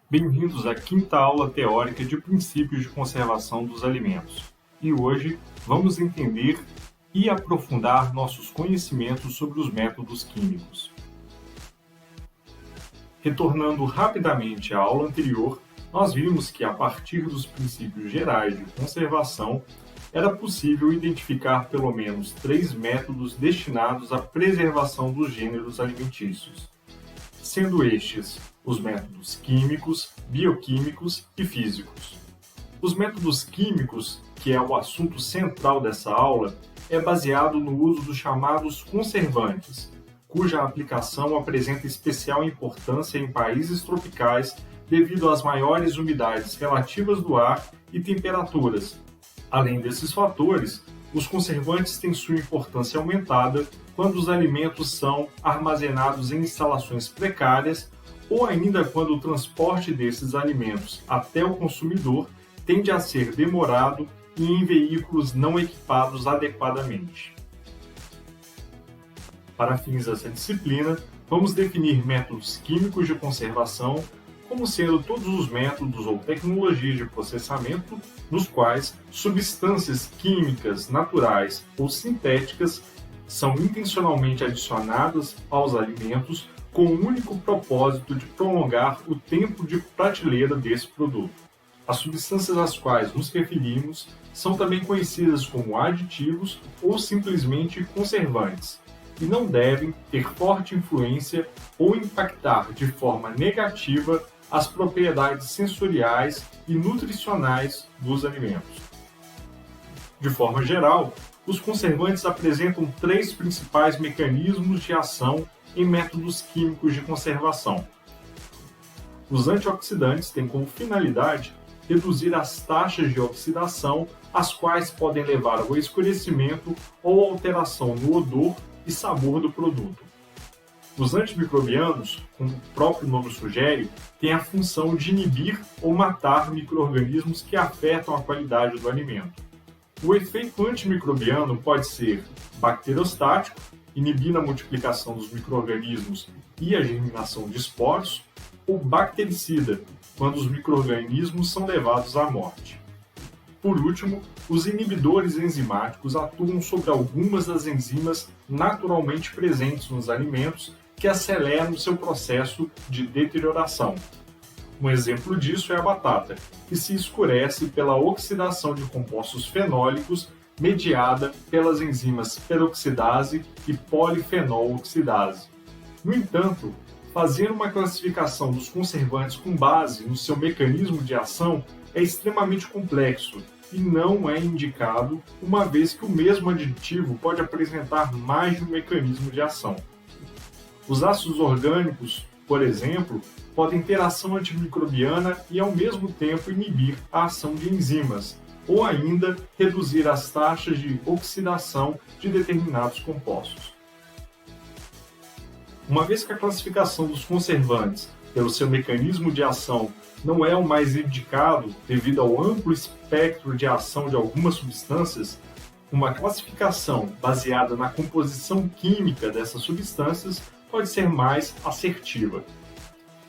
Bem-vindos à quinta aula teórica de princípios de conservação dos alimentos. E hoje vamos entender e aprofundar nossos conhecimentos sobre os métodos químicos. Retornando rapidamente à aula anterior, nós vimos que a partir dos princípios gerais de conservação, era possível identificar pelo menos 3 métodos destinados à preservação dos gêneros alimentícios, sendo estes os métodos químicos, bioquímicos e físicos. Os métodos químicos, que é o assunto central dessa aula, é baseado no uso dos chamados conservantes, cuja aplicação apresenta especial importância em países tropicais devido às maiores umidades relativas do ar e temperaturas. Além desses fatores, os conservantes têm sua importância aumentada quando os alimentos são armazenados em instalações precárias ou ainda quando o transporte desses alimentos até o consumidor tende a ser demorado e em veículos não equipados adequadamente. Para fins dessa disciplina, vamos definir métodos químicos de conservação como sendo todos os métodos ou tecnologias de processamento nos quais substâncias químicas, naturais ou sintéticas são intencionalmente adicionadas aos alimentos com o único propósito de prolongar o tempo de prateleira desse produto. As substâncias às quais nos referimos são também conhecidas como aditivos ou simplesmente conservantes, e não devem ter forte influência ou impactar de forma negativa as propriedades sensoriais e nutricionais dos alimentos. De forma geral, os conservantes apresentam 3 principais mecanismos de ação em métodos químicos de conservação. Os antioxidantes têm como finalidade reduzir as taxas de oxidação, as quais podem levar ao escurecimento ou alteração no odor e sabor do produto. Os antimicrobianos, como o próprio nome sugere, têm a função de inibir ou matar micro-organismos que afetam a qualidade do alimento. O efeito antimicrobiano pode ser bacteriostático, inibindo a multiplicação dos micro-organismos e a germinação de esporos, ou bactericida, quando os micro-organismos são levados à morte. Por último, os inibidores enzimáticos atuam sobre algumas das enzimas naturalmente presentes nos alimentos que aceleram seu processo de deterioração. Um exemplo disso é a batata, que se escurece pela oxidação de compostos fenólicos mediada pelas enzimas peroxidase e polifenol-oxidase. No entanto, fazer uma classificação dos conservantes com base no seu mecanismo de ação é extremamente complexo e não é indicado, uma vez que o mesmo aditivo pode apresentar mais de um mecanismo de ação. Os ácidos orgânicos, por exemplo, podem ter ação antimicrobiana e, ao mesmo tempo, inibir a ação de enzimas, ou ainda reduzir as taxas de oxidação de determinados compostos. Uma vez que a classificação dos conservantes pelo seu mecanismo de ação não é o mais indicado devido ao amplo espectro de ação de algumas substâncias, uma classificação baseada na composição química dessas substâncias pode ser mais assertiva.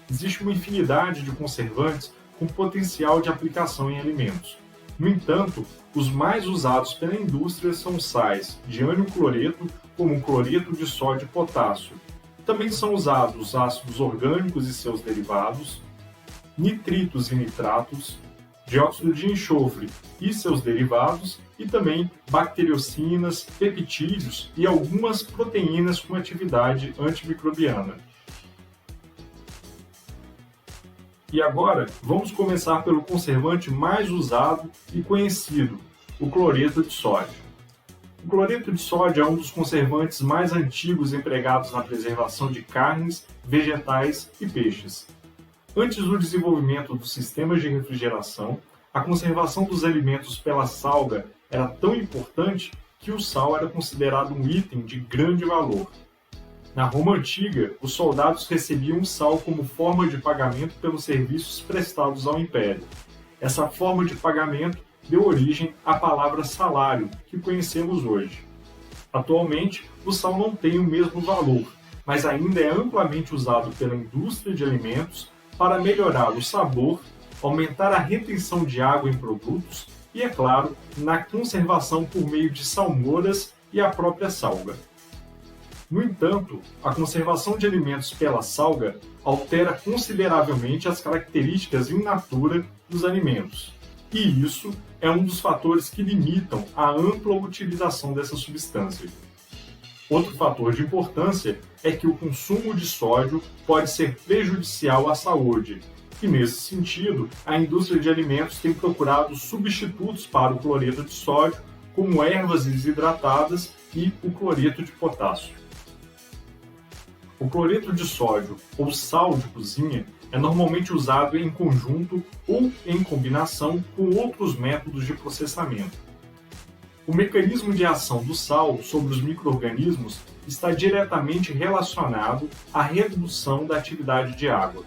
Existe uma infinidade de conservantes com potencial de aplicação em alimentos. No entanto, os mais usados pela indústria são sais de ânion cloreto, como o cloreto de sódio e potássio. Também são usados ácidos orgânicos e seus derivados, nitritos e nitratos, dióxido de enxofre e seus derivados, e também bacteriocinas, peptídeos e algumas proteínas com atividade antimicrobiana. E agora, vamos começar pelo conservante mais usado e conhecido, o cloreto de sódio. O cloreto de sódio é um dos conservantes mais antigos empregados na preservação de carnes, vegetais e peixes. Antes do desenvolvimento dos sistemas de refrigeração, a conservação dos alimentos pela salga era tão importante que o sal era considerado um item de grande valor. Na Roma Antiga, os soldados recebiam o sal como forma de pagamento pelos serviços prestados ao Império. Essa forma de pagamento deu origem à palavra salário, que conhecemos hoje. Atualmente, o sal não tem o mesmo valor, mas ainda é amplamente usado pela indústria de alimentos para melhorar o sabor, aumentar a retenção de água em produtos e, é claro, na conservação por meio de salmouras e a própria salga. No entanto, a conservação de alimentos pela salga altera consideravelmente as características in natura dos alimentos, e isso é um dos fatores que limitam a ampla utilização dessa substância. Outro fator de importância é que o consumo de sódio pode ser prejudicial à saúde, e nesse sentido, a indústria de alimentos tem procurado substitutos para o cloreto de sódio, como ervas desidratadas e o cloreto de potássio. O cloreto de sódio ou sal de cozinha é normalmente usado em conjunto ou em combinação com outros métodos de processamento. O mecanismo de ação do sal sobre os micro-organismos está diretamente relacionado à redução da atividade de água.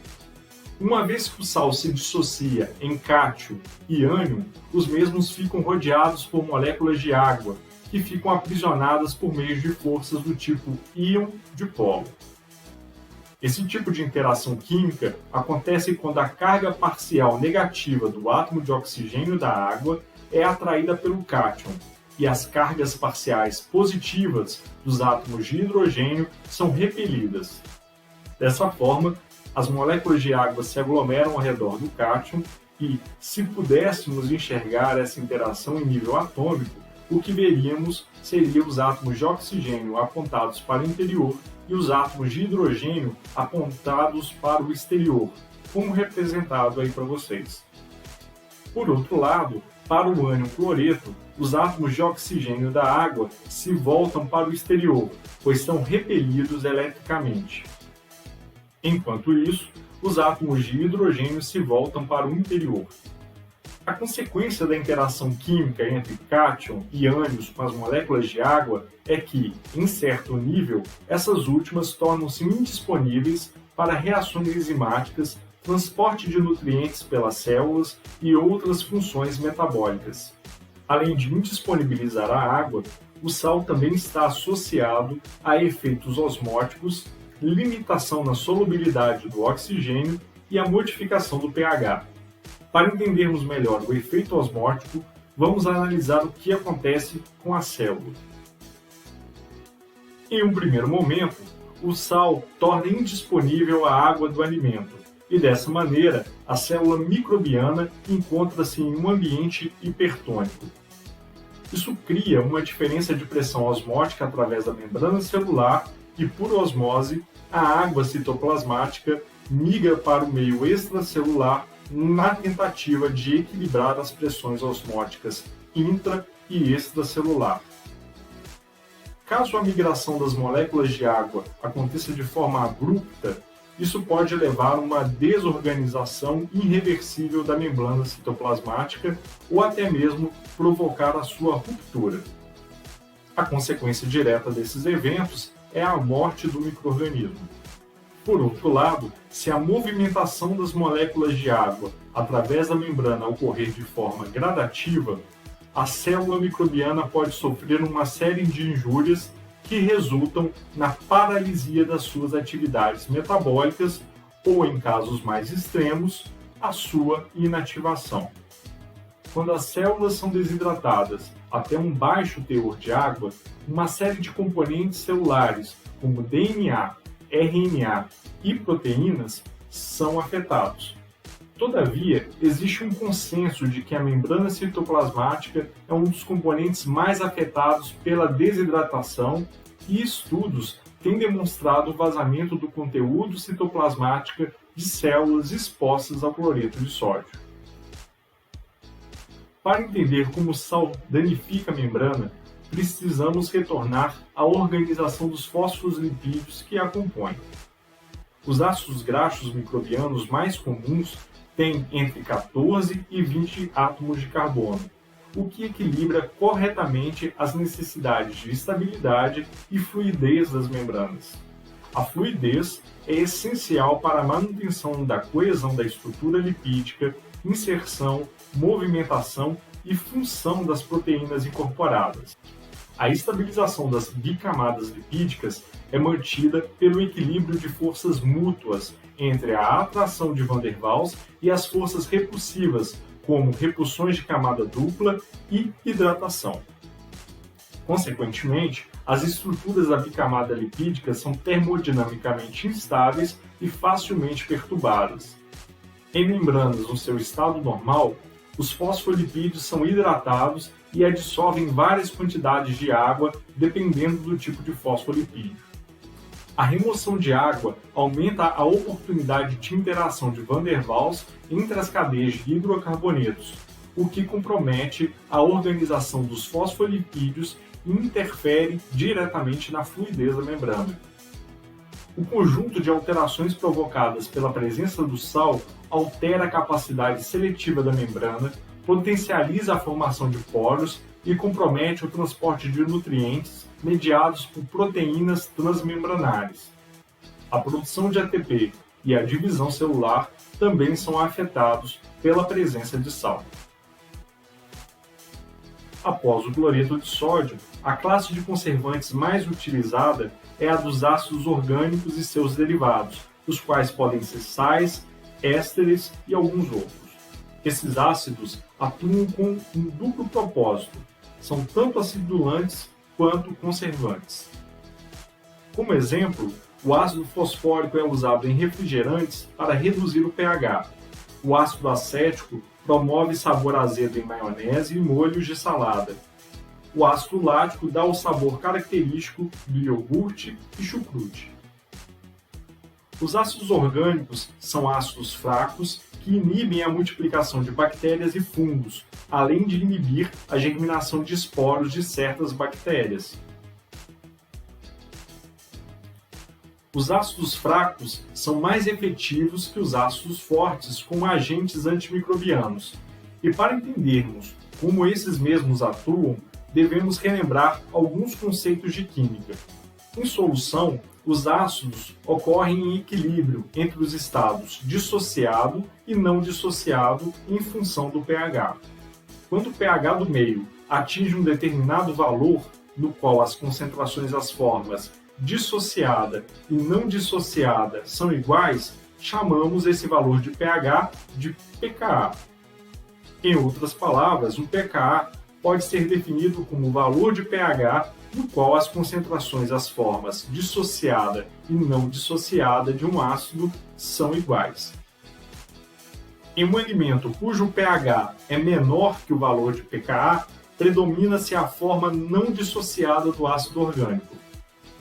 Uma vez que o sal se dissocia em cátion e ânion, os mesmos ficam rodeados por moléculas de água, que ficam aprisionadas por meio de forças do tipo íon dipolo. Esse tipo de interação química acontece quando a carga parcial negativa do átomo de oxigênio da água é atraída pelo cátion, e as cargas parciais positivas dos átomos de hidrogênio são repelidas. Dessa forma, as moléculas de água se aglomeram ao redor do cátion e, se pudéssemos enxergar essa interação em nível atômico, o que veríamos seria os átomos de oxigênio apontados para o interior e os átomos de hidrogênio apontados para o exterior, como representado aí para vocês. Por outro lado, para o ânion cloreto, os átomos de oxigênio da água se voltam para o exterior, pois são repelidos eletricamente. Enquanto isso, os átomos de hidrogênio se voltam para o interior. A consequência da interação química entre cátion e ânions com as moléculas de água é que, em certo nível, essas últimas tornam-se indisponíveis para reações enzimáticas, transporte de nutrientes pelas células e outras funções metabólicas. Além de indisponibilizar a água, o sal também está associado a efeitos osmóticos, limitação na solubilidade do oxigênio e a modificação do pH. Para entendermos melhor o efeito osmótico, vamos analisar o que acontece com a célula. Em um primeiro momento, o sal torna indisponível a água do alimento, e dessa maneira a célula microbiana encontra-se em um ambiente hipertônico. Isso cria uma diferença de pressão osmótica através da membrana celular e, por osmose, a água citoplasmática migra para o meio extracelular na tentativa de equilibrar as pressões osmóticas intra- e extracelular. Caso a migração das moléculas de água aconteça de forma abrupta, isso pode levar a uma desorganização irreversível da membrana citoplasmática ou até mesmo provocar a sua ruptura. A consequência direta desses eventos é a morte do micro-organismo. Por outro lado, se a movimentação das moléculas de água através da membrana ocorrer de forma gradativa, a célula microbiana pode sofrer uma série de injúrias que resultam na paralisia das suas atividades metabólicas ou, em casos mais extremos, a sua inativação. Quando as células são desidratadas até um baixo teor de água, uma série de componentes celulares, como DNA, RNA e proteínas, são afetados. Todavia, existe um consenso de que a membrana citoplasmática é um dos componentes mais afetados pela desidratação e estudos têm demonstrado o vazamento do conteúdo citoplasmático de células expostas ao cloreto de sódio. Para entender como o sal danifica a membrana, precisamos retornar à organização dos fosfolipídios que a compõem. Os ácidos graxos microbianos mais comuns têm entre 14 e 20 átomos de carbono, o que equilibra corretamente as necessidades de estabilidade e fluidez das membranas. A fluidez é essencial para a manutenção da coesão da estrutura lipídica, inserção, movimentação e função das proteínas incorporadas. A estabilização das bicamadas lipídicas é mantida pelo equilíbrio de forças mútuas entre a atração de Van der Waals e as forças repulsivas, como repulsões de camada dupla e hidratação. Consequentemente, as estruturas da bicamada lipídica são termodinamicamente instáveis e facilmente perturbadas. Em membranas no seu estado normal, os fosfolipídios são hidratados e adsorvem várias quantidades de água dependendo do tipo de fosfolipídio. A remoção de água aumenta a oportunidade de interação de Van der Waals entre as cadeias de hidrocarbonetos, o que compromete a organização dos fosfolipídios e interfere diretamente na fluidez da membrana. O conjunto de alterações provocadas pela presença do sal altera a capacidade seletiva da membrana, potencializa a formação de poros e compromete o transporte de nutrientes mediados por proteínas transmembranares. A produção de ATP e a divisão celular também são afetados pela presença de sal. Após o cloreto de sódio, a classe de conservantes mais utilizada é a dos ácidos orgânicos e seus derivados, os quais podem ser sais, ésteres e alguns outros. Esses ácidos atuam com um duplo propósito, são tanto acidulantes quanto conservantes. Como exemplo, o ácido fosfórico é usado em refrigerantes para reduzir o pH. O ácido acético promove sabor azedo em maionese e molhos de salada. O ácido lático dá o sabor característico do iogurte e chucrute. Os ácidos orgânicos são ácidos fracos que inibem a multiplicação de bactérias e fungos, além de inibir a germinação de esporos de certas bactérias. Os ácidos fracos são mais efetivos que os ácidos fortes como agentes antimicrobianos. E para entendermos como esses mesmos atuam, devemos relembrar alguns conceitos de química. Em solução, os ácidos ocorrem em equilíbrio entre os estados dissociado e não dissociado em função do pH. Quando o pH do meio atinge um determinado valor, no qual as concentrações das formas dissociada e não dissociada são iguais, chamamos esse valor de pH de pKa. Em outras palavras, o pKa pode ser definido como o valor de pH no qual as concentrações das formas dissociada e não dissociada de um ácido são iguais. Em um alimento cujo pH é menor que o valor de pKa, predomina-se a forma não dissociada do ácido orgânico.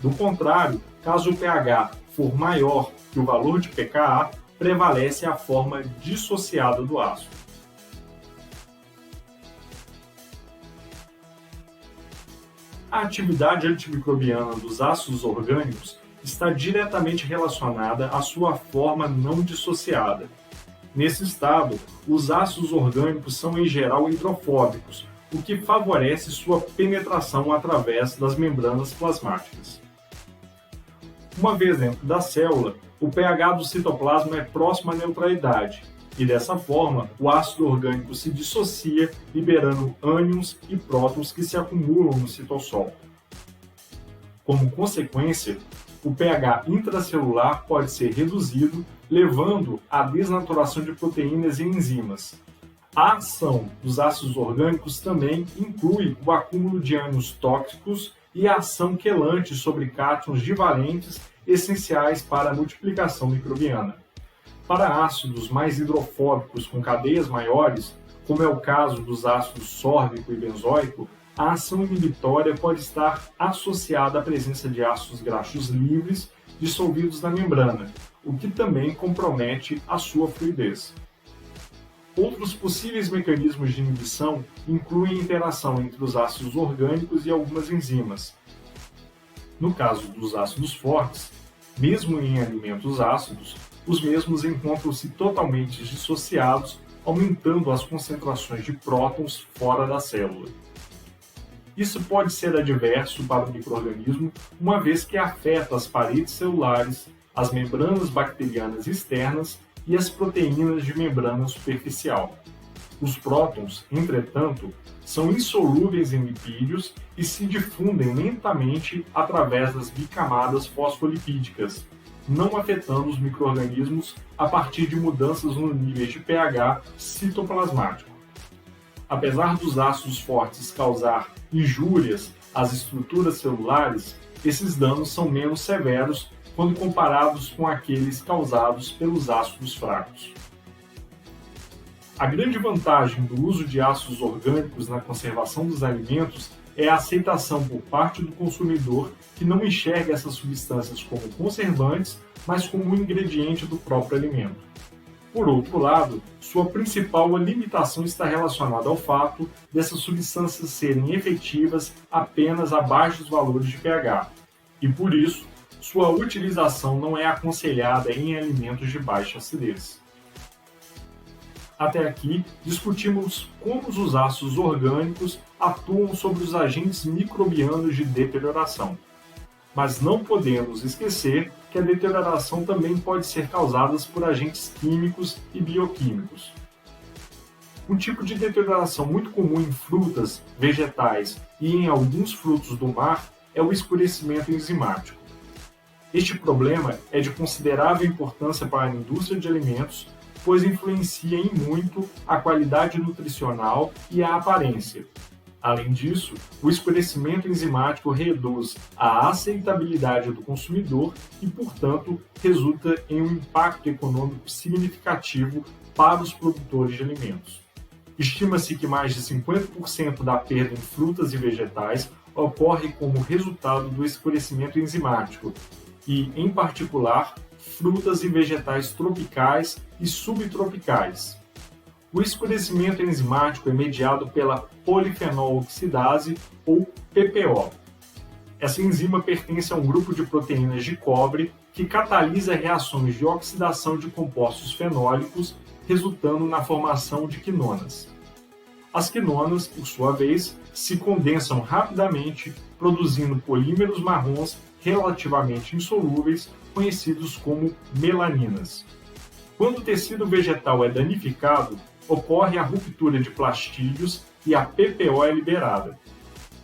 Do contrário, caso o pH for maior que o valor de pKa, prevalece a forma dissociada do ácido. A atividade antimicrobiana dos ácidos orgânicos está diretamente relacionada à sua forma não dissociada. Nesse estado, os ácidos orgânicos são em geral hidrofóbicos, o que favorece sua penetração através das membranas plasmáticas. Uma vez dentro da célula, o pH do citoplasma é próximo à neutralidade, e dessa forma o ácido orgânico se dissocia, liberando ânions e prótons que se acumulam no citossol. Como consequência, o pH intracelular pode ser reduzido, levando à desnaturação de proteínas e enzimas. A ação dos ácidos orgânicos também inclui o acúmulo de ânions tóxicos e a ação quelante sobre cátions divalentes essenciais para a multiplicação microbiana. Para ácidos mais hidrofóbicos com cadeias maiores, como é o caso dos ácidos sórbico e benzoico, a ação inibitória pode estar associada à presença de ácidos graxos livres dissolvidos na membrana, o que também compromete a sua fluidez. Outros possíveis mecanismos de inibição incluem a interação entre os ácidos orgânicos e algumas enzimas. No caso dos ácidos fortes, mesmo em alimentos ácidos, os mesmos encontram-se totalmente dissociados, aumentando as concentrações de prótons fora da célula. Isso pode ser adverso para o micro-organismo, uma vez que afeta as paredes celulares, as membranas bacterianas externas e as proteínas de membrana superficial. Os prótons, entretanto, são insolúveis em lipídios e se difundem lentamente através das bicamadas fosfolipídicas, não afetando os micro-organismos a partir de mudanças no nível de pH citoplasmático. Apesar dos ácidos fortes causar injúrias às estruturas celulares, esses danos são menos severos quando comparados com aqueles causados pelos ácidos fracos. A grande vantagem do uso de ácidos orgânicos na conservação dos alimentos é a aceitação por parte do consumidor que não enxerga essas substâncias como conservantes, mas como um ingrediente do próprio alimento. Por outro lado, sua principal limitação está relacionada ao fato dessas substâncias serem efetivas apenas a baixos valores de pH, e por isso, sua utilização não é aconselhada em alimentos de baixa acidez. Até aqui, discutimos como os ácidos orgânicos atuam sobre os agentes microbianos de deterioração. Mas não podemos esquecer que a deterioração também pode ser causada por agentes químicos e bioquímicos. Um tipo de deterioração muito comum em frutas, vegetais e em alguns frutos do mar é o escurecimento enzimático. Este problema é de considerável importância para a indústria de alimentos, pois influencia em muito a qualidade nutricional e a aparência. Além disso, o escurecimento enzimático reduz a aceitabilidade do consumidor e, portanto, resulta em um impacto econômico significativo para os produtores de alimentos. Estima-se que mais de 50% da perda em frutas e vegetais ocorre como resultado do escurecimento enzimático e, em particular, frutas e vegetais tropicais e subtropicais. O escurecimento enzimático é mediado pela polifenol oxidase, ou PPO. Essa enzima pertence a um grupo de proteínas de cobre que catalisa reações de oxidação de compostos fenólicos, resultando na formação de quinonas. As quinonas, por sua vez, se condensam rapidamente, produzindo polímeros marrons relativamente insolúveis, conhecidos como melaninas. Quando o tecido vegetal é danificado, ocorre a ruptura de plastídeos e a PPO é liberada.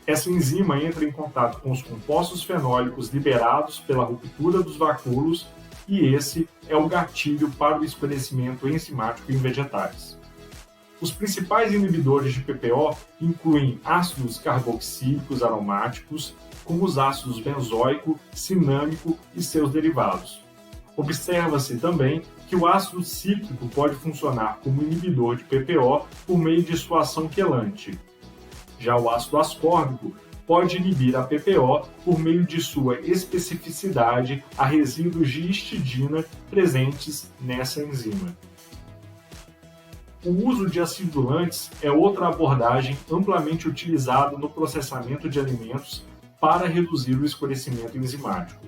Essa enzima entra em contato com os compostos fenólicos liberados pela ruptura dos vacúolos e esse é o gatilho para o escurecimento enzimático em vegetais. Os principais inibidores de PPO incluem ácidos carboxílicos aromáticos, como os ácidos benzoico, cinâmico e seus derivados. Observa-se também que o ácido cítrico pode funcionar como inibidor de PPO por meio de sua ação quelante. Já o ácido ascórbico pode inibir a PPO por meio de sua especificidade a resíduos de histidina presentes nessa enzima. O uso de acidulantes é outra abordagem amplamente utilizada no processamento de alimentos para reduzir o escurecimento enzimático.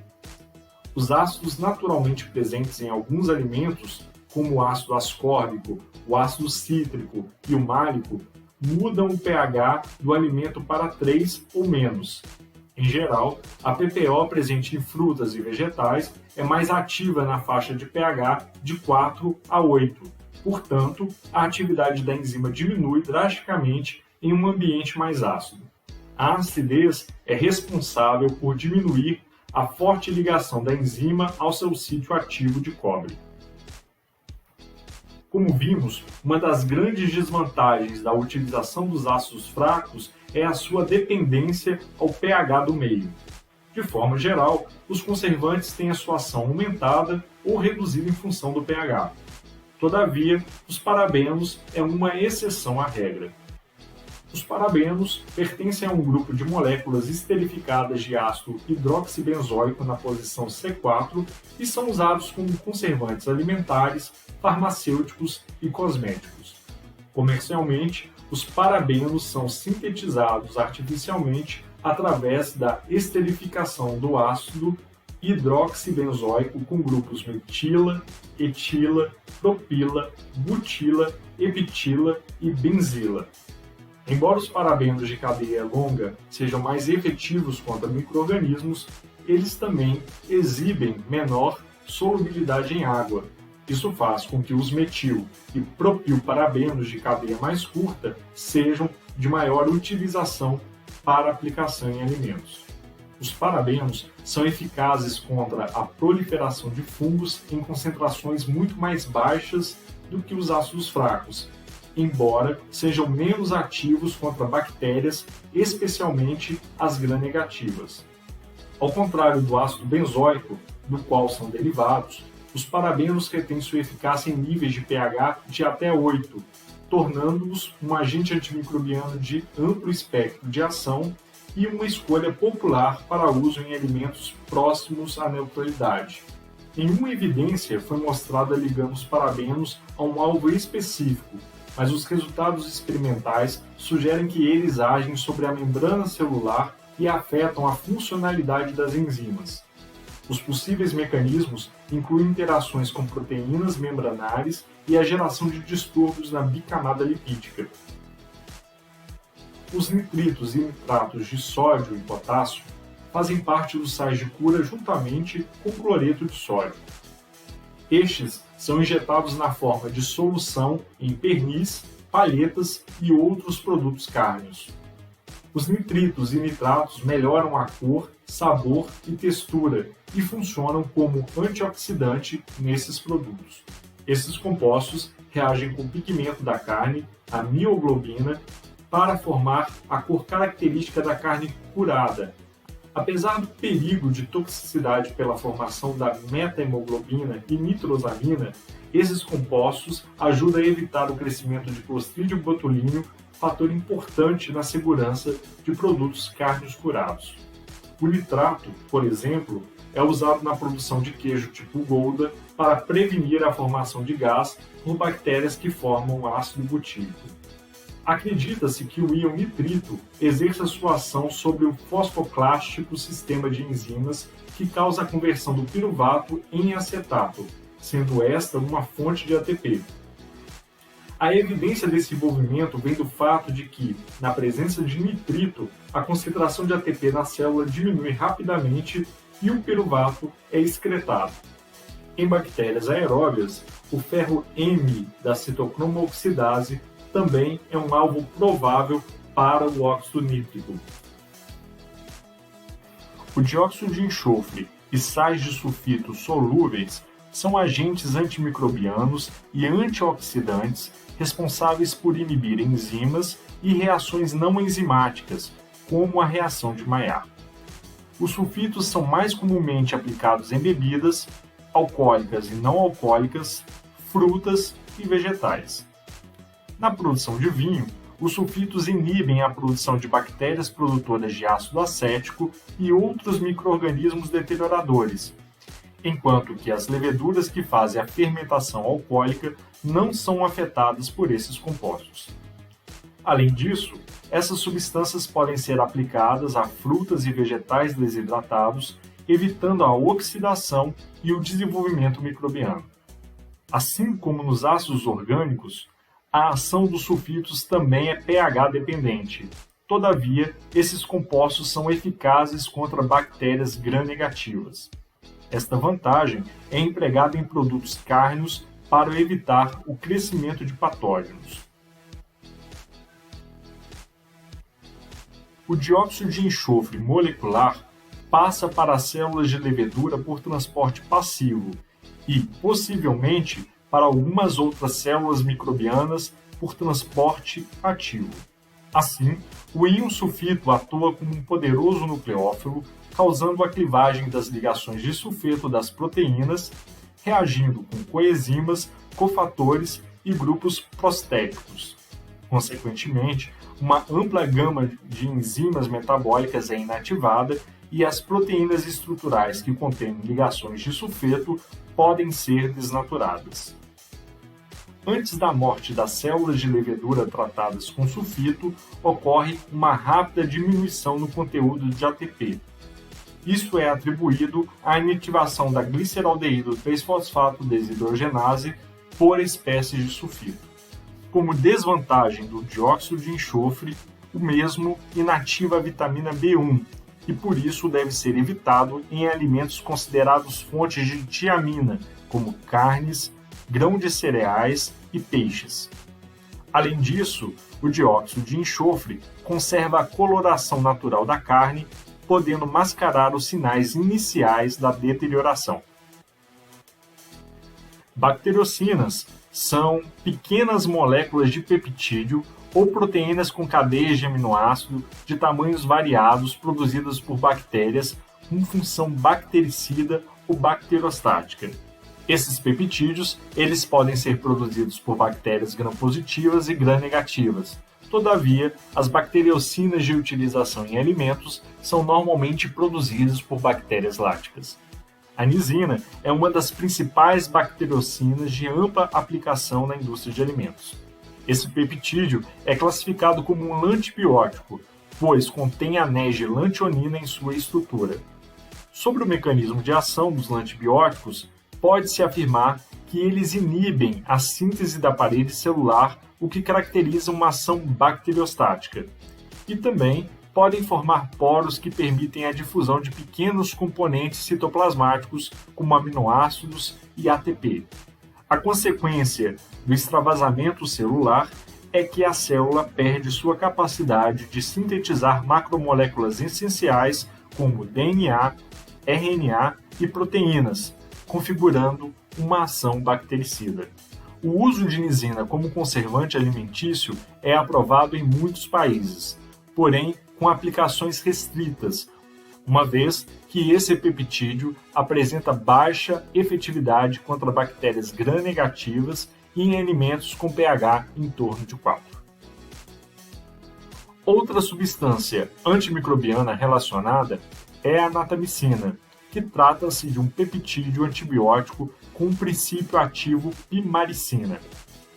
Os ácidos naturalmente presentes em alguns alimentos, como o ácido ascórbico, o ácido cítrico e o málico, mudam o pH do alimento para 3 ou menos. Em geral, a PPO presente em frutas e vegetais é mais ativa na faixa de pH de 4 a 8. Portanto, a atividade da enzima diminui drasticamente em um ambiente mais ácido. A acidez é responsável por diminuir a forte ligação da enzima ao seu sítio ativo de cobre. Como vimos, uma das grandes desvantagens da utilização dos ácidos fracos é a sua dependência ao pH do meio. De forma geral, os conservantes têm a sua ação aumentada ou reduzida em função do pH. Todavia, os parabenos é uma exceção à regra. Os parabenos pertencem a um grupo de moléculas esterificadas de ácido hidroxibenzoico na posição C4 e são usados como conservantes alimentares, farmacêuticos e cosméticos. Comercialmente, os parabenos são sintetizados artificialmente através da esterificação do ácido hidroxibenzoico com grupos metila, etila, propila, butila, epitila e benzila. Embora os parabenos de cadeia longa sejam mais efetivos contra micro-organismos, eles também exibem menor solubilidade em água, Isso faz com que os metil e propilparabenos de cadeia mais curta sejam de maior utilização para aplicação em alimentos. Os parabenos são eficazes contra a proliferação de fungos em concentrações muito mais baixas do que os ácidos fracos, embora sejam menos ativos contra bactérias, especialmente as gram-negativas. Ao contrário do ácido benzoico, do qual são derivados, os parabenos retêm sua eficácia em níveis de pH de até 8, tornando-os um agente antimicrobiano de amplo espectro de ação e uma escolha popular para uso em alimentos próximos à neutralidade. Em uma evidência foi mostrada ligando os parabenos a um alvo específico, mas os resultados experimentais sugerem que eles agem sobre a membrana celular e afetam a funcionalidade das enzimas. Os possíveis mecanismos incluem interações com proteínas membranares e a geração de distúrbios na bicamada lipídica. Os nitritos e nitratos de sódio e potássio fazem parte dos sais de cura juntamente com cloreto de sódio. Estes são injetados na forma de solução em pernis, palhetas e outros produtos cárneos. Os nitritos e nitratos melhoram a cor, sabor e textura e funcionam como antioxidante nesses produtos. Esses compostos reagem com o pigmento da carne, a mioglobina, para formar a cor característica da carne curada. Apesar do perigo de toxicidade pela formação da metahemoglobina e nitrosamina, esses compostos ajudam a evitar o crescimento de Clostridium botulinum, fator importante na segurança de produtos cárneos curados. O nitrato, por exemplo, é usado na produção de queijo tipo Gouda para prevenir a formação de gás por bactérias que formam ácido butírico. Acredita-se que o íon nitrito exerça sua ação sobre o fosfoclástico sistema de enzimas que causa a conversão do piruvato em acetato, sendo esta uma fonte de ATP. A evidência desse envolvimento vem do fato de que, na presença de nitrito, a concentração de ATP na célula diminui rapidamente e o piruvato é excretado. Em bactérias aeróbias, o ferro M da citocromo oxidase também é um alvo provável para o óxido nítrico. O dióxido de enxofre e sais de sulfito solúveis são agentes antimicrobianos e antioxidantes responsáveis por inibir enzimas e reações não enzimáticas, como a reação de Maillard. Os sulfitos são mais comumente aplicados em bebidas alcoólicas e não alcoólicas, frutas e vegetais. Na produção de vinho, os sulfitos inibem a produção de bactérias produtoras de ácido acético e outros micro-organismos deterioradores, enquanto que as leveduras que fazem a fermentação alcoólica não são afetadas por esses compostos. Além disso, essas substâncias podem ser aplicadas a frutas e vegetais desidratados, evitando a oxidação e o desenvolvimento microbiano. Assim como nos ácidos orgânicos, a ação dos sulfitos também é pH dependente. Todavia, esses compostos são eficazes contra bactérias gram-negativas. Esta vantagem é empregada em produtos cárneos para evitar o crescimento de patógenos. O dióxido de enxofre molecular passa para as células de levedura por transporte passivo e, possivelmente, para algumas outras células microbianas por transporte ativo. Assim, o íon sulfito atua como um poderoso nucleófilo, causando a clivagem das ligações de sulfeto das proteínas, reagindo com coenzimas, cofatores e grupos prostéticos. Consequentemente, uma ampla gama de enzimas metabólicas é inativada e as proteínas estruturais que contêm ligações de sulfeto podem ser desnaturadas. Antes da morte das células de levedura tratadas com sulfito, ocorre uma rápida diminuição no conteúdo de ATP. Isso é atribuído à inativação da gliceraldeído 3-fosfato desidrogenase por espécies de sulfito. Como desvantagem do dióxido de enxofre, o mesmo inativa a vitamina B1 e por isso deve ser evitado em alimentos considerados fontes de tiamina, como carnes, grão de cereais e peixes. Além disso, o dióxido de enxofre conserva a coloração natural da carne, podendo mascarar os sinais iniciais da deterioração. Bacteriocinas são pequenas moléculas de peptídeo ou proteínas com cadeias de aminoácido de tamanhos variados produzidas por bactérias com função bactericida ou bacterostática. Esses peptídeos, eles podem ser produzidos por bactérias gram-positivas e gram-negativas. Todavia, as bacteriocinas de utilização em alimentos são normalmente produzidas por bactérias lácticas. A nisina é uma das principais bacteriocinas de ampla aplicação na indústria de alimentos. Esse peptídeo é classificado como um lantibiótico, pois contém anéis de lantionina em sua estrutura. Sobre o mecanismo de ação dos lantibióticos, pode-se afirmar que eles inibem a síntese da parede celular, o que caracteriza uma ação bacteriostática. E também podem formar poros que permitem a difusão de pequenos componentes citoplasmáticos, como aminoácidos e ATP. A consequência do extravasamento celular é que a célula perde sua capacidade de sintetizar macromoléculas essenciais como DNA, RNA e proteínas, configurando uma ação bactericida. O uso de nisina como conservante alimentício é aprovado em muitos países, porém com aplicações restritas, uma vez que esse peptídeo apresenta baixa efetividade contra bactérias gram-negativas e em alimentos com pH em torno de 4. Outra substância antimicrobiana relacionada é a natamicina, que trata-se de um peptídeo antibiótico com um princípio ativo pimaricina.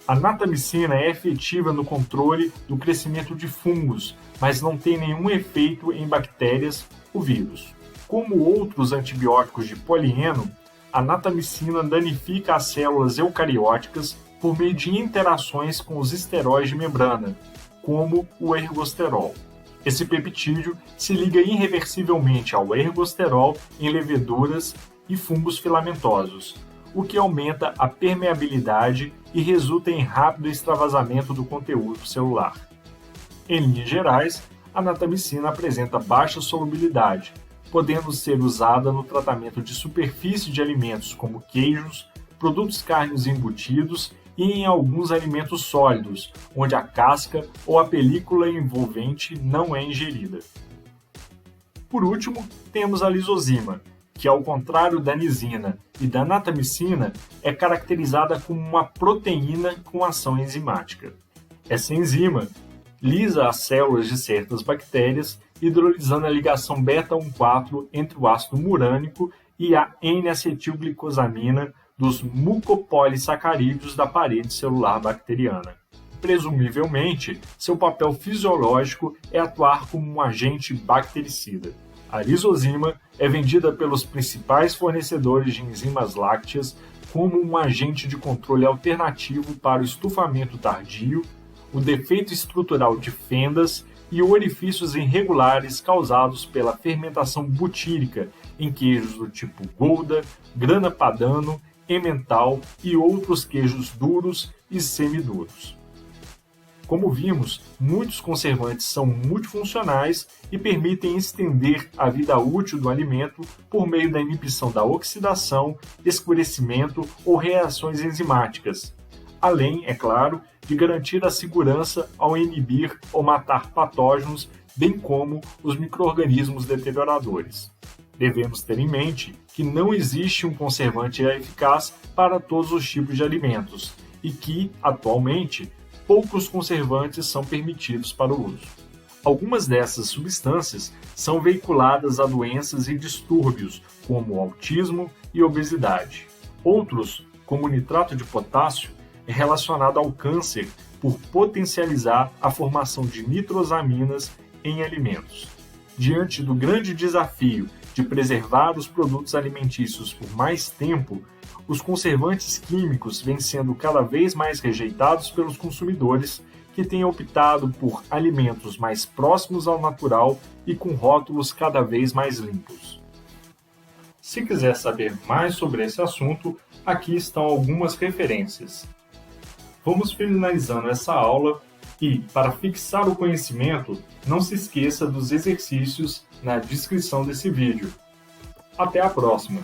A natamicina é efetiva no controle do crescimento de fungos, mas não tem nenhum efeito em bactérias ou vírus. Como outros antibióticos de polieno, a natamicina danifica as células eucarióticas por meio de interações com os esteróis de membrana, como o ergosterol. Esse peptídeo se liga irreversivelmente ao ergosterol em leveduras e fungos filamentosos, o que aumenta a permeabilidade e resulta em rápido extravasamento do conteúdo celular. Em linhas gerais, a natamicina apresenta baixa solubilidade, podendo ser usada no tratamento de superfície de alimentos como queijos, produtos cárneos embutidos e em alguns alimentos sólidos, onde a casca ou a película envolvente não é ingerida. Por último, temos a lisozima, que ao contrário da nisina e da natamicina, é caracterizada como uma proteína com ação enzimática. Essa enzima lisa as células de certas bactérias, hidrolisando a ligação beta-1,4 entre o ácido murânico e a N-acetilglicosamina dos mucopolissacarídeos da parede celular bacteriana. Presumivelmente, seu papel fisiológico é atuar como um agente bactericida. A lisozima é vendida pelos principais fornecedores de enzimas lácteas como um agente de controle alternativo para o estufamento tardio, o defeito estrutural de fendas e orifícios irregulares causados pela fermentação butírica em queijos do tipo Gouda, Grana Padano, Emmental e outros queijos duros e semiduros. Como vimos, muitos conservantes são multifuncionais e permitem estender a vida útil do alimento por meio da inibição da oxidação, escurecimento ou reações enzimáticas, além, é claro, de garantir a segurança ao inibir ou matar patógenos, bem como os micro-organismos deterioradores. Devemos ter em mente que não existe um conservante eficaz para todos os tipos de alimentos e que, atualmente, poucos conservantes são permitidos para o uso. Algumas dessas substâncias são veiculadas a doenças e distúrbios, como o autismo e obesidade. Outros, como o nitrato de potássio, é relacionado ao câncer por potencializar a formação de nitrosaminas em alimentos. Diante do grande desafio de preservar os produtos alimentícios por mais tempo, os conservantes químicos vêm sendo cada vez mais rejeitados pelos consumidores que têm optado por alimentos mais próximos ao natural e com rótulos cada vez mais limpos. Se quiser saber mais sobre esse assunto, aqui estão algumas referências. Vamos finalizando essa aula e, para fixar o conhecimento, não se esqueça dos exercícios na descrição desse vídeo. Até a próxima!